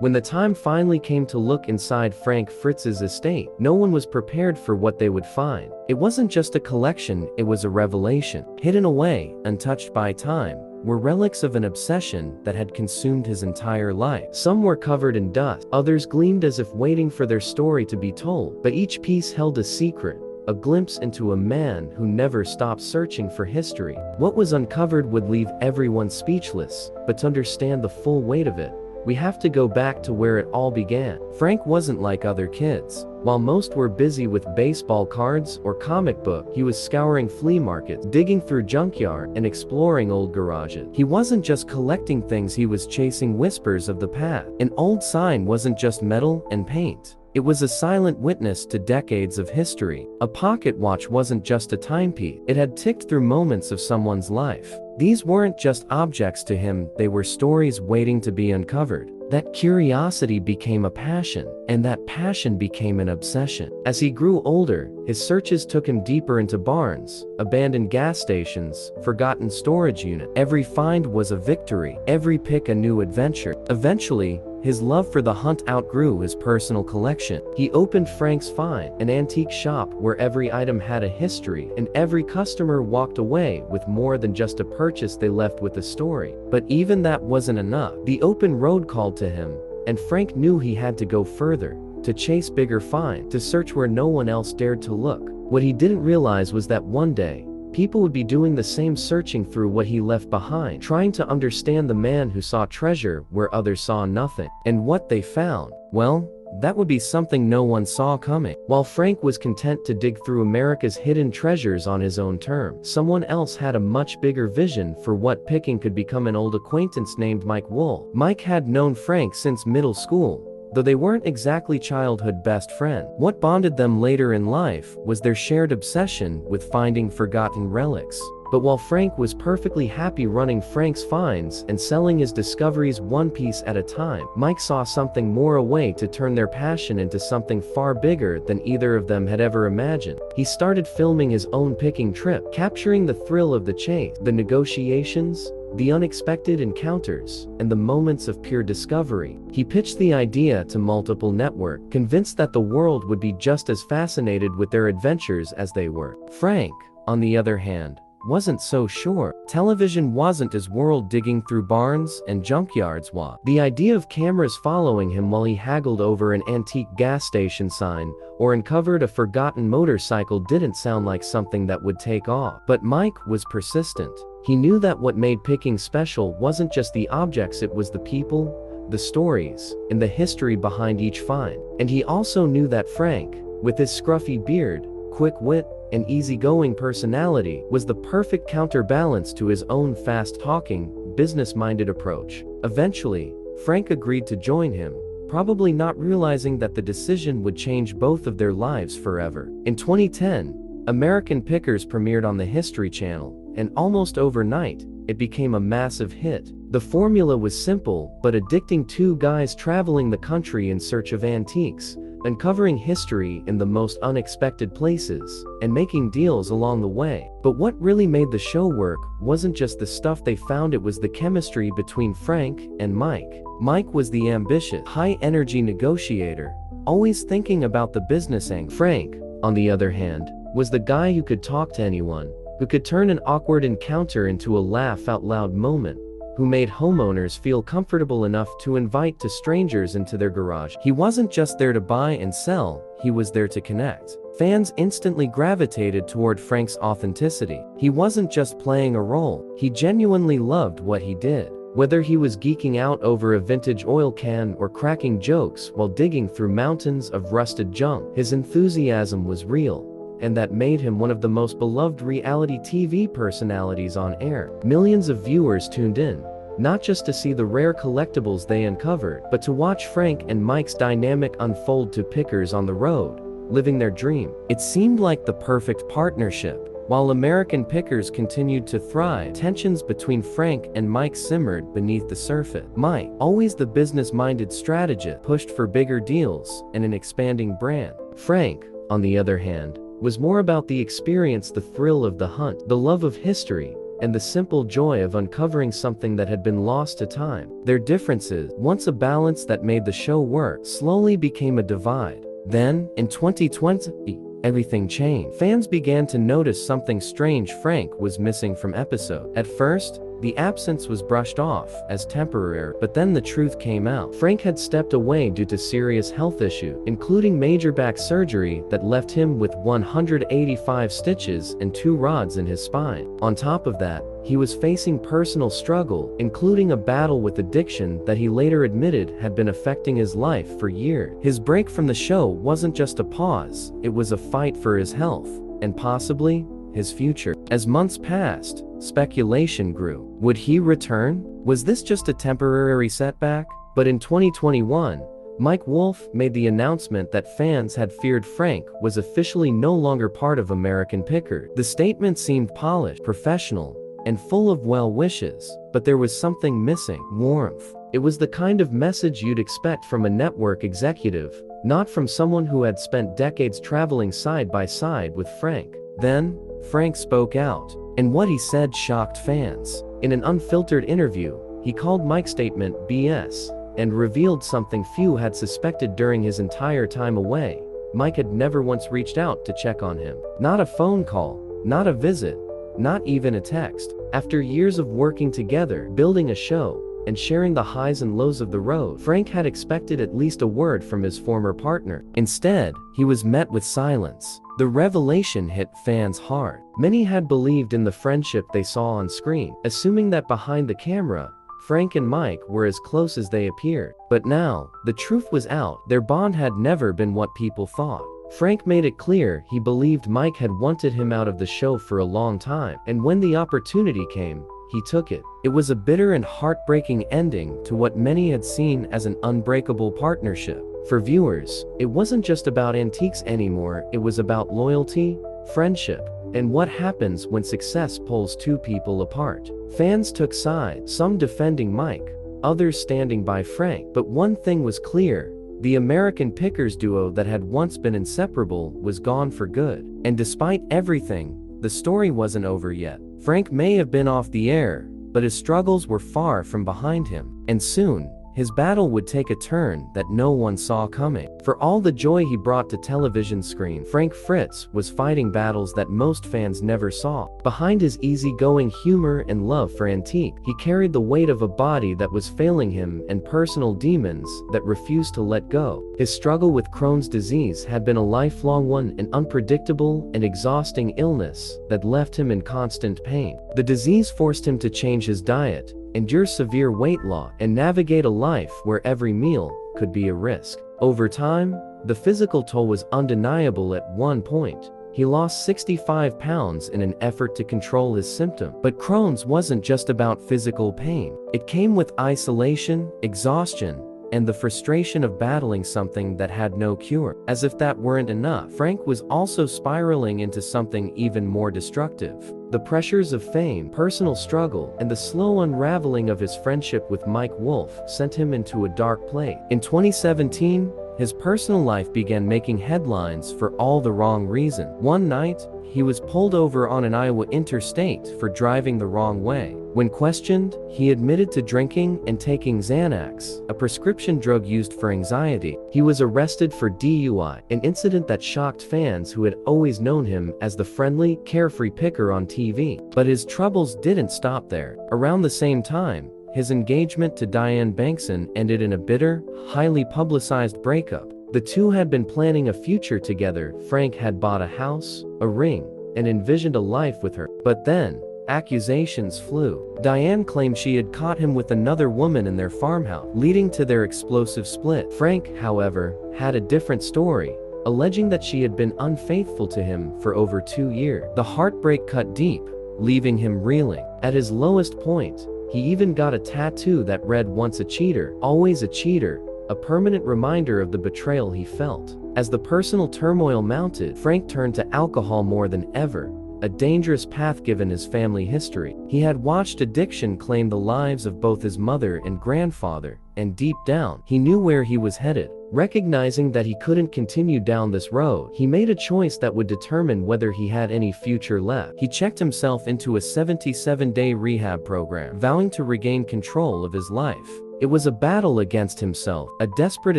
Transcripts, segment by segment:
When the time finally came to look inside Frank Fritz's estate, no one was prepared for what they would find. It wasn't just a collection, it was a revelation. Hidden away, untouched by time, were relics of an obsession that had consumed his entire life. Some were covered in dust, others gleamed as if waiting for their story to be told, but each piece held a secret, a glimpse into a man who never stopped searching for history. What was uncovered would leave everyone speechless, but to understand the full weight of it, we have to go back to where it all began. Frank wasn't like other kids. While most were busy with baseball cards or comic book, he was scouring flea markets, digging through junkyard, and exploring old garages. He wasn't just collecting things, he was chasing whispers of the past. An old sign wasn't just metal and paint. It was a silent witness to decades of history. A pocket watch wasn't just a timepiece. It had ticked through moments of someone's life. These weren't just objects to him, they were stories waiting to be uncovered. That curiosity became a passion, and that passion became an obsession. As he grew older, his searches took him deeper into barns, abandoned gas stations, forgotten storage units. Every find was a victory, every pick a new adventure. Eventually, his love for the hunt outgrew his personal collection. He opened Frank's Find, an antique shop where every item had a history, and every customer walked away with more than just a purchase, they left with a story. But even that wasn't enough. The open road called to him, and Frank knew he had to go further, to chase bigger finds, to search where no one else dared to look. What he didn't realize was that one day, people would be doing the same, searching through what he left behind, trying to understand the man who saw treasure where others saw nothing. And what they found, well, that would be something no one saw coming. While Frank was content to dig through America's hidden treasures on his own terms, someone else had a much bigger vision for what picking could become. An old acquaintance named Mike Wool. Mike had known Frank since middle school, though they weren't exactly childhood best friends. What bonded them later in life was their shared obsession with finding forgotten relics. But while Frank was perfectly happy running Frank's Finds and selling his discoveries one piece at a time, Mike saw something more, a way to turn their passion into something far bigger than either of them had ever imagined. He started filming his own picking trip, capturing the thrill of the chase, the negotiations, the unexpected encounters, and the moments of pure discovery. He pitched the idea to multiple networks, convinced that the world would be just as fascinated with their adventures as they were. Frank, on the other hand, wasn't so sure. Television wasn't his world. Digging through barns and junkyards was. The idea of cameras following him while he haggled over an antique gas station sign or uncovered a forgotten motorcycle didn't sound like something that would take off. But Mike was persistent. He knew that what made picking special wasn't just the objects, it was the people, the stories, and the history behind each find. And he also knew that Frank, with his scruffy beard, quick wit, and easygoing personality, was the perfect counterbalance to his own fast-talking, business-minded approach. Eventually, Frank agreed to join him, probably not realizing that the decision would change both of their lives forever. In 2010, American Pickers premiered on the History Channel, and almost overnight, it became a massive hit. The formula was simple but addicting: two guys traveling the country in search of antiques, uncovering history in the most unexpected places, and making deals along the way. But what really made the show work wasn't just the stuff they found, it was the chemistry between Frank and Mike. Mike was the ambitious, high-energy negotiator, always thinking about the business angle. Frank, on the other hand, was the guy who could talk to anyone, who could turn an awkward encounter into a laugh-out-loud moment, who made homeowners feel comfortable enough to invite strangers into their garage. He wasn't just there to buy and sell, he was there to connect. Fans instantly gravitated toward Frank's authenticity. He wasn't just playing a role, he genuinely loved what he did. Whether he was geeking out over a vintage oil can or cracking jokes while digging through mountains of rusted junk, his enthusiasm was real, and that made him one of the most beloved reality TV personalities on air. Millions of viewers tuned in, not just to see the rare collectibles they uncovered, but to watch Frank and Mike's dynamic unfold to pickers on the road, living their dream. It seemed like the perfect partnership. While American Pickers continued to thrive, tensions between Frank and Mike simmered beneath the surface. Mike, always the business-minded strategist, pushed for bigger deals and an expanding brand. Frank, on the other hand, was more about the experience, the thrill of the hunt, the love of history, and the simple joy of uncovering something that had been lost to time. Their differences, once a balance that made the show work, slowly became a divide. Then, in 2020, everything changed. Fans began to notice something strange. Frank was missing from episode. At first, the absence was brushed off as temporary, but then the truth came out. Frank had stepped away due to serious health issue, including major back surgery that left him with 185 stitches and 2 rods in his spine. On top of that, he was facing personal struggle, including a battle with addiction that he later admitted had been affecting his life for years. His break from the show wasn't just a pause, it was a fight for his health, and possibly his future. As months passed, speculation grew. Would he return? Was this just a temporary setback? But in 2021, Mike Wolfe made the announcement that fans had feared Frank was officially no longer part of American Pickers. The statement seemed polished, professional, and full of well wishes, but there was something missing: warmth. It was the kind of message you'd expect from a network executive, not from someone who had spent decades traveling side by side with Frank. Then, Frank spoke out, and what he said shocked fans. In an unfiltered interview, he called Mike's statement BS and revealed something few had suspected during his entire time away. Mike had never once reached out to check on him. Not a phone call, not a visit, not even a text. After years of working together, building a show, and sharing the highs and lows of the road, Frank had expected at least a word from his former partner. Instead, he was met with silence. The revelation hit fans hard. Many had believed in the friendship they saw on screen, assuming that behind the camera, Frank and Mike were as close as they appeared. But now, the truth was out. Their bond had never been what people thought. Frank made it clear he believed Mike had wanted him out of the show for a long time, and when the opportunity came, he took it. It was a bitter and heartbreaking ending to what many had seen as an unbreakable partnership. For viewers, it wasn't just about antiques anymore, it was about loyalty, friendship, and what happens when success pulls two people apart. Fans took sides, some defending Mike, others standing by Frank. But one thing was clear: the American Pickers duo that had once been inseparable was gone for good. And despite everything, the story wasn't over yet. Frank may have been off the air, but his struggles were far from behind him. And soon, his battle would take a turn that no one saw coming. For all the joy he brought to television screen, Frank Fritz was fighting battles that most fans never saw. Behind his easygoing humor and love for antique, he carried the weight of a body that was failing him and personal demons that refused to let go. His struggle with Crohn's disease had been a lifelong one, an unpredictable and exhausting illness that left him in constant pain. The disease forced him to change his diet, endure severe weight loss, and navigate a life where every meal could be a risk. Over time, the physical toll was undeniable. At one point, he lost 65 pounds in an effort to control his symptom. But Crohn's wasn't just about physical pain. It came with isolation, exhaustion, and the frustration of battling something that had no cure. As if that weren't enough, Frank was also spiraling into something even more destructive. The pressures of fame, personal struggle, and the slow unraveling of his friendship with Mike Wolfe sent him into a dark place. In 2017, his personal life began making headlines for all the wrong reasons. One night, he was pulled over on an Iowa interstate for driving the wrong way. When questioned, he admitted to drinking and taking Xanax, a prescription drug used for anxiety. He was arrested for DUI, an incident that shocked fans who had always known him as the friendly, carefree picker on TV. But his troubles didn't stop there. Around the same time, his engagement to Diane Bankson ended in a bitter, highly publicized breakup. The two had been planning a future together. Frank had bought a house, a ring, and envisioned a life with her. But then, accusations flew. Diane claimed she had caught him with another woman in their farmhouse, leading to their explosive split. Frank, however, had a different story, alleging that she had been unfaithful to him for over 2 years. The heartbreak cut deep, leaving him reeling. At his lowest point, he even got a tattoo that read, "Once a cheater, always a cheater," a permanent reminder of the betrayal he felt. As the personal turmoil mounted, Frank turned to alcohol more than ever, a dangerous path given his family history. He had watched addiction claim the lives of both his mother and grandfather, and deep down, he knew where he was headed. Recognizing that he couldn't continue down this road, he made a choice that would determine whether he had any future left. He checked himself into a 77-day rehab program, vowing to regain control of his life. It was a battle against himself, a desperate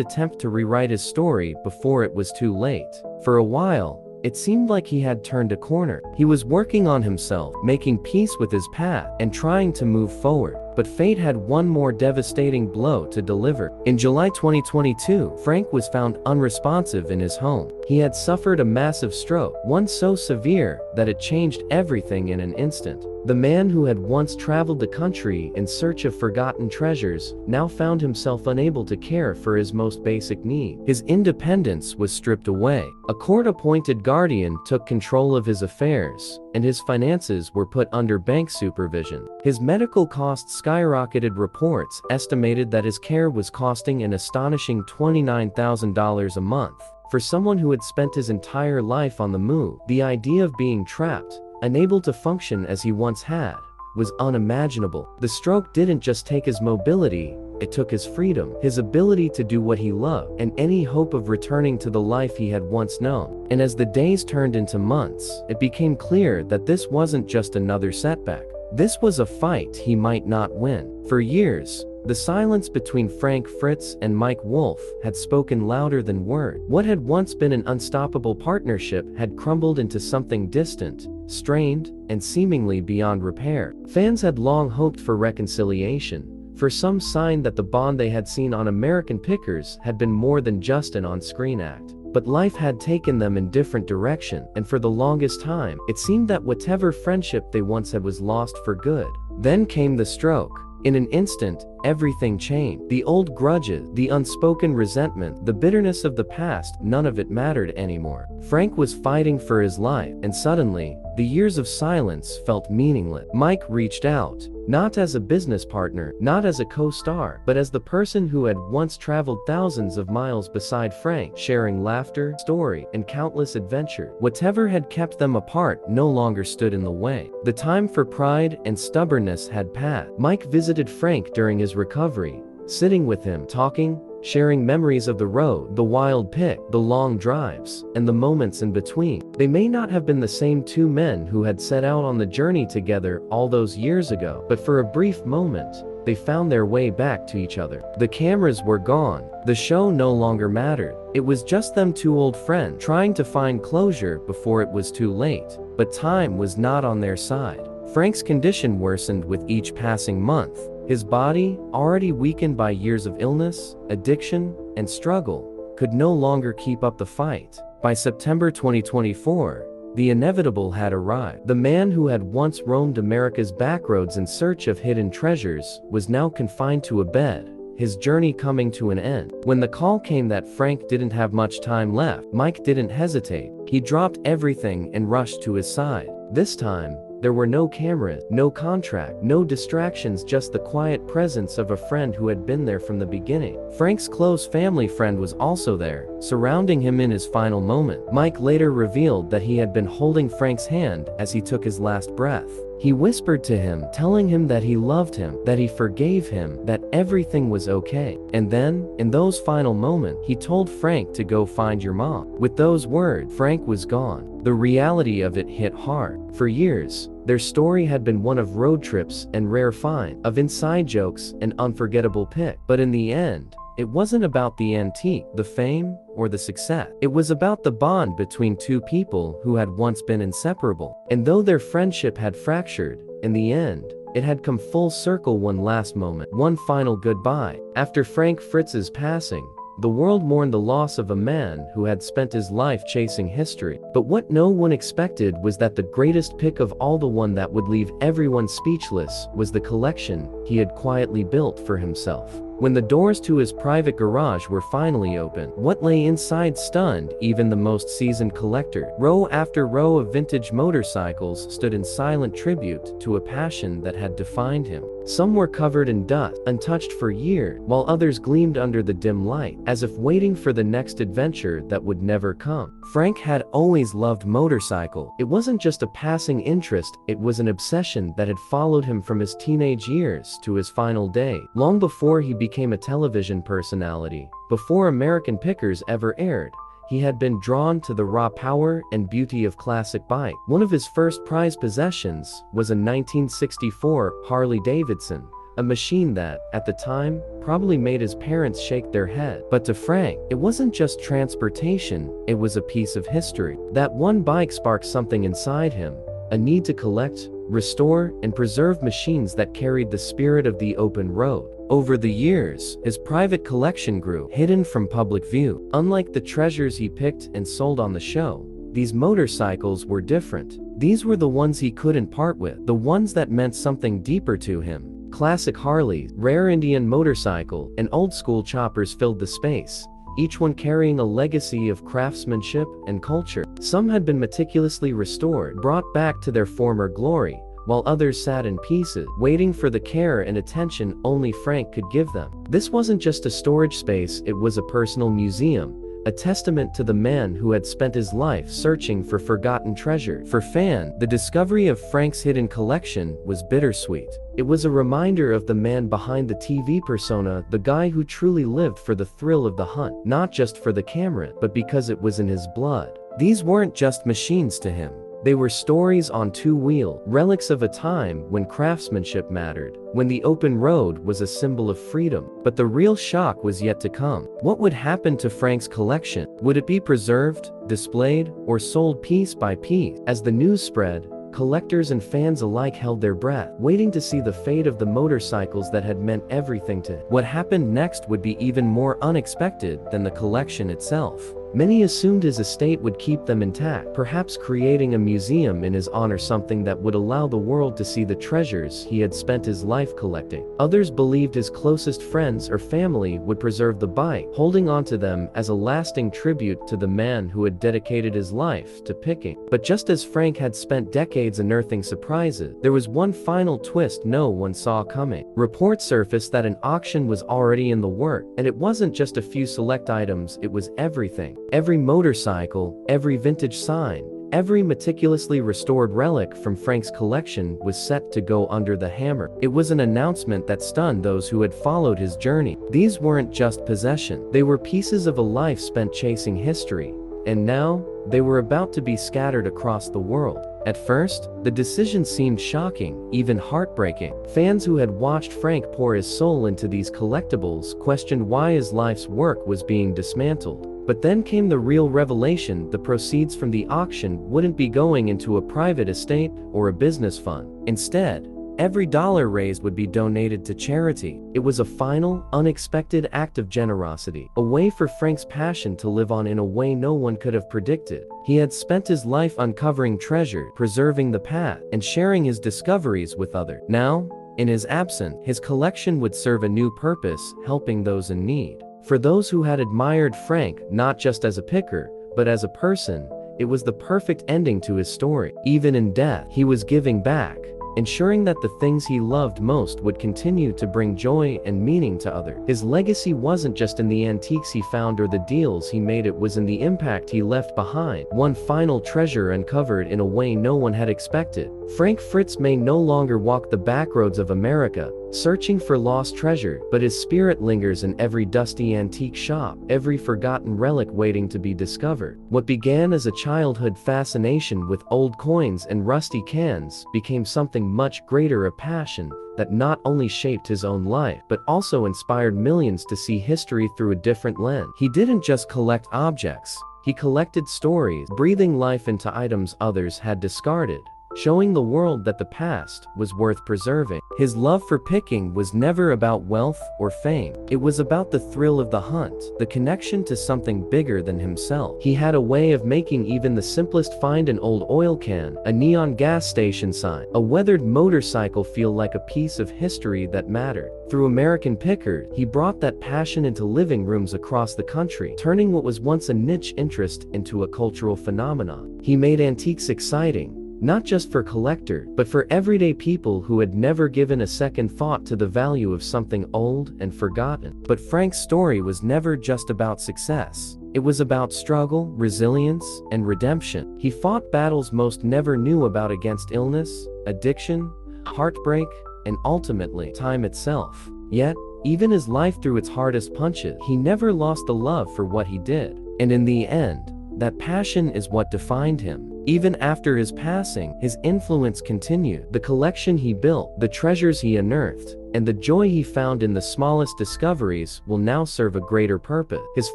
attempt to rewrite his story before it was too late. For a while, it seemed like he had turned a corner. He was working on himself, making peace with his past, and trying to move forward. But fate had one more devastating blow to deliver. In July 2022, Frank was found unresponsive in his home. He had suffered a massive stroke, one so severe that it changed everything in an instant. The man who had once traveled the country in search of forgotten treasures now found himself unable to care for his most basic need. His independence was stripped away. A court-appointed guardian took control of his affairs, and his finances were put under bank supervision. His medical costs skyrocketed. Reports estimated that his care was costing an astonishing $29,000 a month. For someone who had spent his entire life on the move, the idea of being trapped, unable to function as he once had, was unimaginable. The stroke didn't just take his mobility, it took his freedom, his ability to do what he loved, and any hope of returning to the life he had once known. And as the days turned into months, it became clear that this wasn't just another setback. This was a fight he might not win. For years, the silence between Frank Fritz and Mike Wolf had spoken louder than words. What had once been an unstoppable partnership had crumbled into something distant, strained, and seemingly beyond repair. Fans had long hoped for reconciliation, for some sign that the bond they had seen on American Pickers had been more than just an on-screen act. But life had taken them in different direction, and for the longest time, it seemed that whatever friendship they once had was lost for good. Then came the stroke. In an instant, everything changed. The old grudges, the unspoken resentment, the bitterness of the past, none of it mattered anymore. Frank was fighting for his life, and suddenly, the years of silence felt meaningless. Mike reached out, not as a business partner, not as a co-star, but as the person who had once traveled thousands of miles beside Frank, sharing laughter, story, and countless adventure. Whatever had kept them apart no longer stood in the way. The time for pride and stubbornness had passed. Mike visited Frank during his recovery, sitting with him, talking, sharing memories of the road, the wild pick, the long drives, and the moments in between. They may not have been the same two men who had set out on the journey together all those years ago, but for a brief moment, they found their way back to each other. The cameras were gone. The show no longer mattered. It was just them two old friends trying to find closure before it was too late. But time was not on their side. Frank's condition worsened with each passing month. His body, already weakened by years of illness, addiction, and struggle, could no longer keep up the fight. By September 2024, the inevitable had arrived. The man who had once roamed America's backroads in search of hidden treasures was now confined to a bed, his journey coming to an end. When the call came that Frank didn't have much time left, Mike didn't hesitate. He dropped everything and rushed to his side. This time, there were no cameras, no contract, no distractions, just the quiet presence of a friend who had been there from the beginning. Frank's close family friend was also there, surrounding him in his final moment. Mike later revealed that he had been holding Frank's hand as he took his last breath. He whispered to him, telling him that he loved him, that he forgave him, that everything was okay. And then, in those final moments, he told Frank to go find your mom. With those words, Frank was gone. The reality of it hit hard. For years, their story had been one of road trips and rare finds, of inside jokes and unforgettable picks. But in the end, it wasn't about the antique, the fame, or the success. It was about the bond between two people who had once been inseparable. And though their friendship had fractured, in the end, it had come full circle. One last moment, one final goodbye. After Frank Fritz's passing, the world mourned the loss of a man who had spent his life chasing history. But what no one expected was that the greatest pick of all, the one that would leave everyone speechless, was the collection he had quietly built for himself. When the doors to his private garage were finally opened, what lay inside stunned even the most seasoned collector. Row after row of vintage motorcycles stood in silent tribute to a passion that had defined him. Some were covered in dust, untouched for years, while others gleamed under the dim light, as if waiting for the next adventure that would never come. Frank had always loved motorcycles. It wasn't just a passing interest, it was an obsession that had followed him from his teenage years to his final day. Long before he became a television personality. Before American Pickers ever aired, he had been drawn to the raw power and beauty of classic bike. One of his first prized possessions was a 1964 Harley-Davidson, a machine that, at the time, probably made his parents shake their head. But to Frank, it wasn't just transportation, it was a piece of history. That one bike sparked something inside him, a need to collect, restore, and preserve machines that carried the spirit of the open road. Over the years, his private collection grew, hidden from public view. Unlike the treasures he picked and sold on the show, these motorcycles were different. These were the ones he couldn't part with, the ones that meant something deeper to him. Classic Harleys, rare Indian motorcycle, and old-school choppers filled the space, each one carrying a legacy of craftsmanship and culture. Some had been meticulously restored, brought back to their former glory, while others sat in pieces, waiting for the care and attention only Frank could give them. This wasn't just a storage space, it was a personal museum, a testament to the man who had spent his life searching for forgotten treasure. For Fan, the discovery of Frank's hidden collection was bittersweet. It was a reminder of the man behind the TV persona, the guy who truly lived for the thrill of the hunt, not just for the camera, but because it was in his blood. These weren't just machines to him. They were stories on two wheels, relics of a time when craftsmanship mattered, when the open road was a symbol of freedom. But the real shock was yet to come. What would happen to Frank's collection? Would it be preserved, displayed, or sold piece by piece? As the news spread, collectors and fans alike held their breath, waiting to see the fate of the motorcycles that had meant everything to him. What happened next would be even more unexpected than the collection itself. Many assumed his estate would keep them intact, perhaps creating a museum in his honor, something that would allow the world to see the treasures he had spent his life collecting. Others believed his closest friends or family would preserve the bike, holding onto them as a lasting tribute to the man who had dedicated his life to picking. But just as Frank had spent decades unearthing surprises, there was one final twist no one saw coming. Reports surfaced that an auction was already in the works, and it wasn't just a few select items, it was everything. Every motorcycle, every vintage sign, every meticulously restored relic from Frank's collection was set to go under the hammer. It was an announcement that stunned those who had followed his journey. These weren't just possessions. They were pieces of a life spent chasing history, and now, they were about to be scattered across the world. At first, the decision seemed shocking, even heartbreaking. Fans who had watched Frank pour his soul into these collectibles questioned why his life's work was being dismantled. But then came the real revelation: the proceeds from the auction wouldn't be going into a private estate or a business fund. Instead, every dollar raised would be donated to charity. It was a final, unexpected act of generosity, a way for Frank's passion to live on in a way no one could have predicted. He had spent his life uncovering treasure, preserving the past, and sharing his discoveries with others. Now, in his absence, his collection would serve a new purpose, helping those in need. For those who had admired Frank, not just as a picker, but as a person, it was the perfect ending to his story. Even in death, he was giving back, ensuring that the things he loved most would continue to bring joy and meaning to others. His legacy wasn't just in the antiques he found or the deals he made, it was in the impact he left behind. One final treasure uncovered in a way no one had expected. Frank Fritz may no longer walk the backroads of America, searching for lost treasure, but his spirit lingers in every dusty antique shop, every forgotten relic waiting to be discovered. What began as a childhood fascination with old coins and rusty cans became something much greater, a passion that not only shaped his own life, but also inspired millions to see history through a different lens. He didn't just collect objects, he collected stories, breathing life into items others had discarded, showing the world that the past was worth preserving. His love for picking was never about wealth or fame. It was about the thrill of the hunt, the connection to something bigger than himself. He had a way of making even the simplest find, an old oil can, a neon gas station sign, a weathered motorcycle, feel like a piece of history that mattered. Through American Picker, he brought that passion into living rooms across the country, turning what was once a niche interest into a cultural phenomenon. He made antiques exciting, not just for collectors, but for everyday people who had never given a second thought to the value of something old and forgotten. But Frank's story was never just about success. It was about struggle, resilience, and redemption. He fought battles most never knew about, against illness, addiction, heartbreak, and ultimately, time itself. Yet, Even as life threw its hardest punches, he never lost the love for what he did. And in the end, that passion is what defined him. Even after his passing, his influence continued. The collection he built, the treasures he unearthed, and the joy he found in the smallest discoveries will now serve a greater purpose. His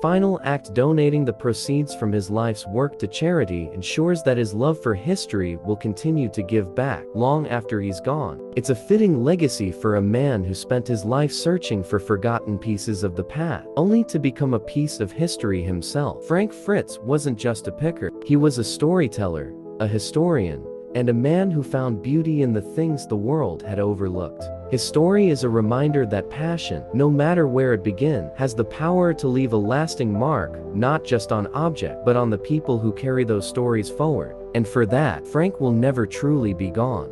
final act, donating the proceeds from his life's work to charity, ensures that his love for history will continue to give back long after he's gone. It's a fitting legacy for a man who spent his life searching for forgotten pieces of the past, only to become a piece of history himself. Frank Fritz wasn't just a picker. He was a storyteller, a historian, and a man who found beauty in the things the world had overlooked. His story is a reminder that passion, no matter where it begins, has the power to leave a lasting mark, not just on objects, but on the people who carry those stories forward. And for that, Frank will never truly be gone.